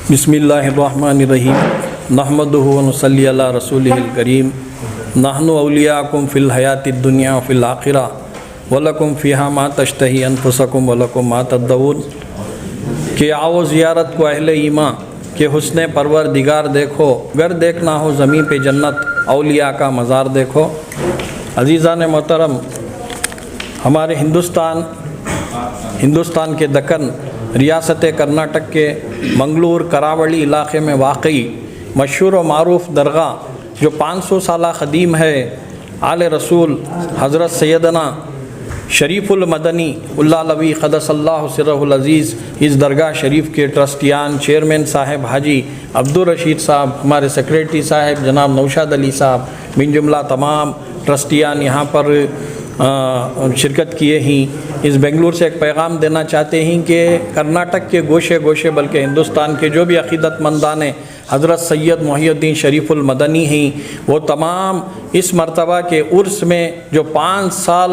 बिस्मिल्लाहिर्रहमानिर्रहीम नहमदुहु व नुसल्ली अला रसूलिहिल करीम नहनु औलियाकुम फ़िल हयातिद दुनिया फ़िल आखिरा वलकुम फ़ीहा मा तश्तही अनफुसकुम वलकुम मा तदऊन कि आओ ज़ियारत को अहले ईमान कि हुस्न परवरदिगार देखो, अगर देखना हो ज़मीं पे जन्नत औलिया का मज़ार देखो। अज़ीज़ान मोहतरम, हमारे हिंदुस्तान के दक्कन रियासत कर्नाटक के मंगलूर करावली इलाक़े में वाक़ई मशहूर व मारूफ़ दरगाह जो 500 साल क़दीम है, आले रसूल हज़रत सैयदना शरीफुल मदनी उल्लालवी क़द्दसल्लाहु सिर्रहुल अज़ीज़, इस दरगाह शरीफ के ट्रस्टियान चेयरमैन साहब हाजी अब्दुल रशीद साहब, हमारे सेक्रेटरी साहब जनाब नौशाद अली साहब, बिन जुमला तमाम ट्रस्टियान यहाँ पर शिरकत किए ही इस बेंगलुरु से एक पैगाम देना चाहते हैं कि कर्नाटक के गोशे गोशे बल्कि हिंदुस्तान के जो भी अक़ीदतमंदान हज़रत सैयद मुहियुद्दीन शरीफुल मदनी हैं, वो तमाम इस मरतबा के उर्स में जो 5 साल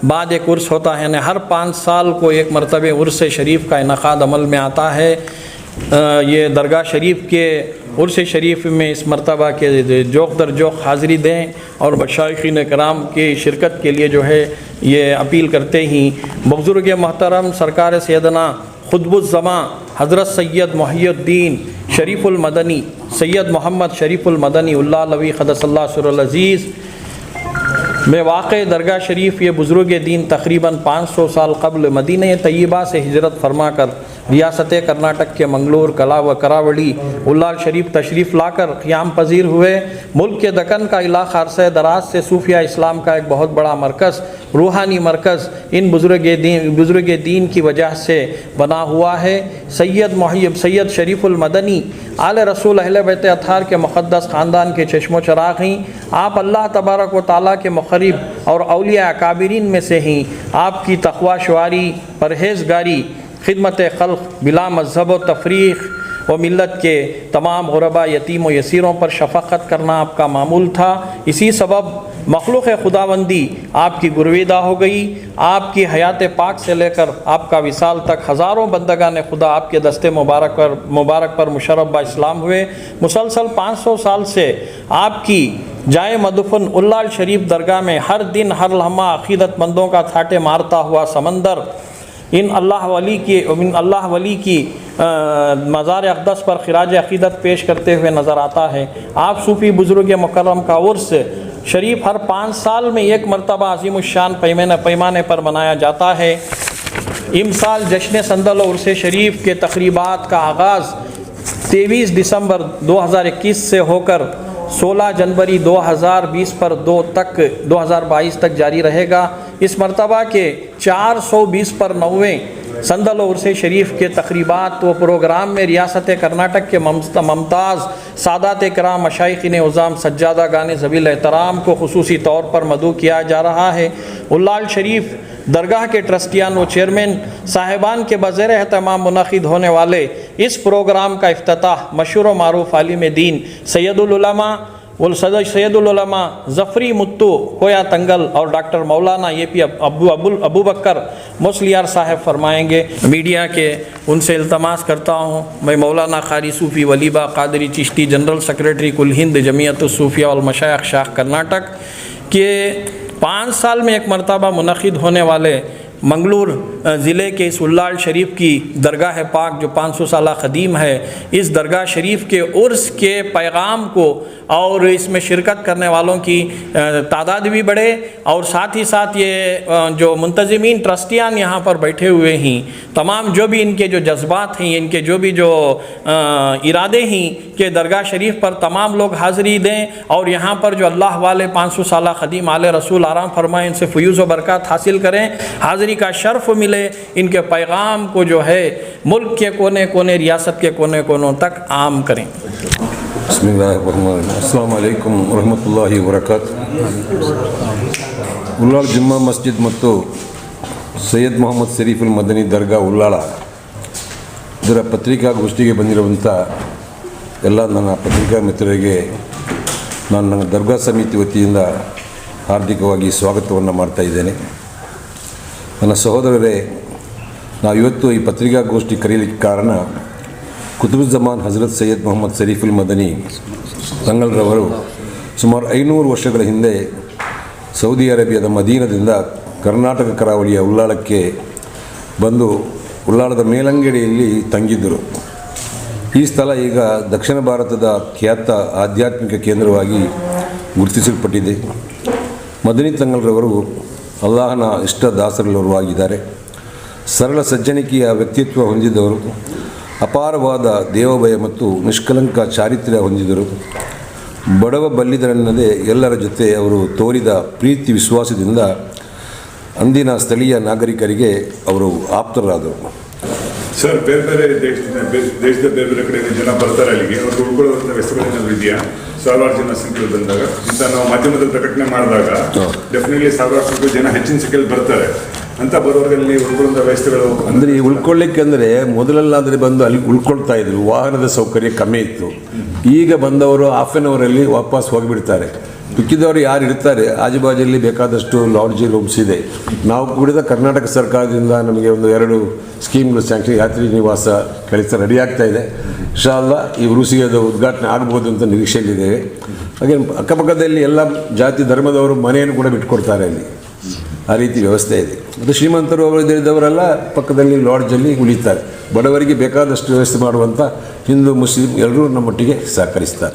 बाद एक उर्स होता है ना, हर 5 साल को एक मरतबे उर्स शरीफ का इनक़ाद अमल में आता है। ये दरगाह शरीफ के उर्स शरीफ में इस मरतबा के जोक दर जोक हाज़िरी दें और मशाइख़ीन कराम की शिरकत के लिए जो है ये अपील करते ही बुज़ुर्ग मोहतरम सरकार सैयदना ख़ुतबुज़्ज़मां हज़रत सैयद मुहियुद्दीन शरीफुल मदनी सैयद मोहम्मद शरीफुल मदनी उल्लालवी क़द्दसल्लाहु सिर्रहुल अज़ीज़ में वाक़ई दरगाह शरीफ ये बुज़ुर्ग दीन तक़रीबन 500 साल क़ब्ल मदीना तय्यबा से हिजरत फरमा कर रियासत कर्नाटक के मंगलूर कला व करावली उल्लाल शरीफ तशरीफ़ लाकर क़याम पजीर हुए। मुल्क के दक्कन का इलाक़ा अरसे दराज से सूफिया इस्लाम का एक बहुत बड़ा मरकज़, रूहानी मरकज़ इन बुज़ुर्ग दीन की वजह से बना हुआ है। सैयद शरीफुल मदनी आले रसूल अहले बैत अत्हार के मुक़द्दस ख़ानदान के चश्मो चराग़ हैं। आप अल्लाह तबारक व तआला के मुक़र्रब और औलिया अकाबिरीन में से हैं। आपकी तक़वा शुआरी, परहेज़गारी, खिदमत खल्क़, बिला मज़हब व तफ़रीक़ व मिल्लत के तमाम गुरबा यतीम व यसीरों पर शफ़क़त करना आपका मामूल था। इसी सबब मखलूक़ खुदाबंदी आपकी गुरविदा हो गई। आपकी हयात पाक से लेकर आपका विसाल तक हज़ारों बंदगान खुदा आपके दस्ते मुबारक पर मुशर्रफ बा इस्लाम हुए। मुसलसल 500 साल से आपकी जाए मदफन उल्लाल शरीफ दरगाह में हर दिन हर लम्हा अक़ीदतमंदों का थाटे मारता हुआ समंदर इन अल्लाह वली की मज़ार अक़दस पर खिराज अक़ीदत पेश करते हुए नज़र आता है। आप सूफ़ी बुज़ुर्ग मुकर्रम का उर्स शरीफ हर 5 साल में एक मरतबा अज़ीमुश्शान पैमाने पर मनाया जाता है। इमसाल जश्न संदल उर्स शरीफ के तक़रीबात का आगाज़ 23 दिसंबर 2021 से होकर 16 जनवरी 2022 पर 2022 तक जारी रहेगा। इस मरतबा के 420 पर 90 संदल उर्स शरीफ के तक़रीबात व प्रोग्राम में रियासत कर्नाटक के ममताज़ सादात कराम मशाइख़ीन उज़ाम सज्जादा गाने ज़बील एहतराम को खुसूसी तौर पर मदऊ किया जा रहा है। उल्लाल शरीफ दरगाह के ट्रस्टियान व चेयरमैन साहिबान के बज़ेर एहतमाम मुनक़िद होने वाले इस प्रोग्राम का इफ्तिताह मशहूर व मारूफ़ आलिम दीन सैयदुल उलमा ज़फ़री मुत्तू कोया तंगल और डॉक्टर मौलाना ये अबू बकर मुसलियार साहब फरमाएंगे। मीडिया के उनसे इल्तमास करता हूँ, मैं मौलाना क़ारी सूफ़ी वलीबा क़ादरी चिश्ती जनरल सेक्रेटरी कुल हिंद जमीयतुस सूफ़िया वल मशाइख़ शाख कर्नाटक के 5 साल में एक मरतबा मुनक़िद होने वाले मंगलूर ज़िले के इस उल्लाल शरीफ की दरगाह पाक जो 500 साल क़दीम है, इस दरगाह शरीफ के उर्स के पैगाम को और इसमें शिरकत करने वालों की तादाद भी बढ़े और साथ ही साथ ये जो मुंतज़िमीन ट्रस्टियान यहाँ पर बैठे हुए हैं, तमाम जो भी इनके जो जज्बात हैं, इनके जो भी जो इरादे हैं कि दरगाह शरीफ पर तमाम लोग हाज़िरी दें और यहाँ पर जो अल्लाह वाले 500 साल क़दीम आले रसूल आराम फरमाएँ, इनसे फ़यूज़ व बरक़ात हासिल करें, हाज़िरी का शर्फ़ मिले, इनके पैगाम को जो है मुल्क के कोने कोने रियासत के कोने कोनों तक आम करें। अस्सलामु अलैकुम वरहमतुल्लाहि वबरकातुहू। ಉಲ್ಲಾಳ ಜುಮ್ಮಾ ಮಸ್ಜಿದ್ ಮತ್ತು ಸೈಯದ್ ಮೊಹಮ್ಮದ್ ಶರೀಫುಲ್ ಮದನಿ ದರ್ಗಾ ಉಲ್ಲಾಳ ಇದರ ಪತ್ರಿಕಾಗೋಷ್ಠಿಗೆ ಬಂದಿರುವಂಥ ಎಲ್ಲ ನನ್ನ ಪತ್ರಿಕಾ ಮಿತ್ರರಿಗೆ ನಾನು ನನ್ನ ದರ್ಗಾ ಸಮಿತಿ ವತಿಯಿಂದ ಹಾರ್ದಿಕವಾಗಿ ಸ್ವಾಗತವನ್ನು ಮಾಡ್ತಾ ಇದ್ದೇನೆ. ನನ್ನ ಸಹೋದರರೇ, ನಾವು ಇವತ್ತು ಈ ಪತ್ರಿಕಾಗೋಷ್ಠಿ ಕರೆಯಲಿಕ್ಕೆ ಕಾರಣ ಕುತುಬುಜ್ಜಮಾನ್ ಹಜರತ್ ಸೈಯದ್ ಮೊಹಮ್ಮದ್ ಶರೀಫುಲ್ ಮದನಿ ತಂಗಲ್ರವರು ಸುಮಾರು 500 ವರ್ಷಗಳ ಹಿಂದೆ ಸೌದಿ ಅರೇಬಿಯಾದ ಮದೀನದಿಂದ ಕರ್ನಾಟಕ ಕರಾವಳಿಯ ಉಳ್ಳಾಳಕ್ಕೆ ಬಂದು ಉಳ್ಳಾಳದ ಮೇಲಂಗಡಿಯಲ್ಲಿ ತಂಗಿದ್ದರು. ಈ ಸ್ಥಳ ಈಗ ದಕ್ಷಿಣ ಭಾರತದ ಖ್ಯಾತ ಆಧ್ಯಾತ್ಮಿಕ ಕೇಂದ್ರವಾಗಿ ಗುರುತಿಸಲ್ಪಟ್ಟಿದೆ. ಮದನಿ ತಂಗಲ್ರವರು ಅಲ್ಲಾಹನ ಇಷ್ಟ ದಾಸರಲ್ಲವರು ಆಗಿದ್ದಾರೆ. ಸರಳ ಸಜ್ಜನಿಕೆಯ ವ್ಯಕ್ತಿತ್ವ ಹೊಂದಿದವರು, ಅಪಾರವಾದ ದೇವಭಯ ಮತ್ತು ನಿಷ್ಕಲಂಕ ಚಾರಿತ್ರ್ಯ ಹೊಂದಿದರು. ಬಡವ ಬಲ್ಲಿದರೆನ್ನದೇ ಎಲ್ಲರ ಜೊತೆ ಅವರು ತೋರಿದ ಪ್ರೀತಿ ವಿಶ್ವಾಸದಿಂದ ಅಂದಿನ ಸ್ಥಳೀಯ ನಾಗರಿಕರಿಗೆ ಅವರು ಆಪ್ತರಾದರು. ಸರ್, ಬೇರೆ ಬೇರೆ ದೇಶದ ಬೇರೆ ಬೇರೆ ಕಡೆ ಜನ ಬರ್ತಾರೆ ಅಲ್ಲಿಗೆ. ಅವ್ರು ಉಳ್ಕೊಳ್ಳುವಂಥ ವ್ಯವಸ್ಥೆಗಳೇನಾದ್ರು ಇದೆಯಾ? ಸಾವಿರಾರು ಜನ ಸಂಖ್ಯೆಯಲ್ಲಿ ಬಂದಾಗ ಇಂಥ ನಾವು ಮಾಧ್ಯಮದಲ್ಲಿ ಪ್ರಕಟಣೆ ಮಾಡಿದಾಗ ಡೆಫಿನೆಟ್ಲಿ ಸಾವಿರಾರು ಸಂಖ್ಯೆ ಜನ ಹೆಚ್ಚಿನ ಸಂಖ್ಯೆಯಲ್ಲಿ ಬರ್ತಾರೆ ಅಂತ ಬರೋರಲ್ಲಿ ಉಳ್ಕೊಳ್ಳುವಂಥ ವ್ಯವಸ್ಥೆಗಳು ಅಂದರೆ ಈ ಉಳ್ಕೊಳ್ಳಿಕ್ಕೆ ಅಂದರೆ ಮೊದಲೆಲ್ಲಾದರೆ ಬಂದು ಅಲ್ಲಿ ಉಳ್ಕೊಳ್ತಾ ಇದ್ರು, ವಾಹನದ ಸೌಕರ್ಯ ಕಮ್ಮಿ ಇತ್ತು. ಈಗ ಬಂದವರು ಹಾಫ್ ಆನ್ ಅವರಲ್ಲಿ ವಾಪಸ್ ಹೋಗಿಬಿಡ್ತಾರೆ. ಮಿಕ್ಕಿದವರು ಯಾರು ಇರ್ತಾರೆ ಆಜುಬಾಜಲ್ಲಿ ಬೇಕಾದಷ್ಟು ಲಾಡ್ಜಿ ರೂಮ್ಸ್ ಇದೆ. ನಾವು ಕೂಡ ಕರ್ನಾಟಕ ಸರ್ಕಾರದಿಂದ ನಮಗೆ ಒಂದು 2 ಸ್ಕೀಮ್ಗಳು ಸ್ಯಾಂಕ್ಷನ್, ಯಾತ್ರಿ ನಿವಾಸ ಕೆಲಸ ರೆಡಿ ಆಗ್ತಾ ಇದೆ. ಇನ್ಶಾ ಅಲ್ಲಾ ಈ ಉರುಸಿಗೆ ಅದು ಉದ್ಘಾಟನೆ ಆಗ್ಬೋದು ಅಂತ ನಿರೀಕ್ಷೆಯಲ್ಲಿದ್ದೇವೆ. ಹಾಗೆ ಅಕ್ಕಪಕ್ಕದಲ್ಲಿ ಎಲ್ಲ ಜಾತಿ ಧರ್ಮದವರು ಮನೆಯನ್ನು ಕೂಡ ಬಿಟ್ಕೊಡ್ತಾರೆ ಅಲ್ಲಿ, ಆ ರೀತಿ ವ್ಯವಸ್ಥೆ ಇದೆ. ಮತ್ತು ಶ್ರೀಮಂತರು ಅವರಿದ್ದವರೆಲ್ಲ ಪಕ್ಕದಲ್ಲಿ ಲಾಡ್ಜಲ್ಲಿ ಉಳಿತಾರೆ. ಬಡವರಿಗೆ ಬೇಕಾದಷ್ಟು ವ್ಯವಸ್ಥೆ ಮಾಡುವಂಥ ಹಿಂದೂ ಮುಸ್ಲಿಂ ಎಲ್ಲರೂ ನಮ್ಮೊಟ್ಟಿಗೆ ಸಹಕರಿಸ್ತಾರೆ.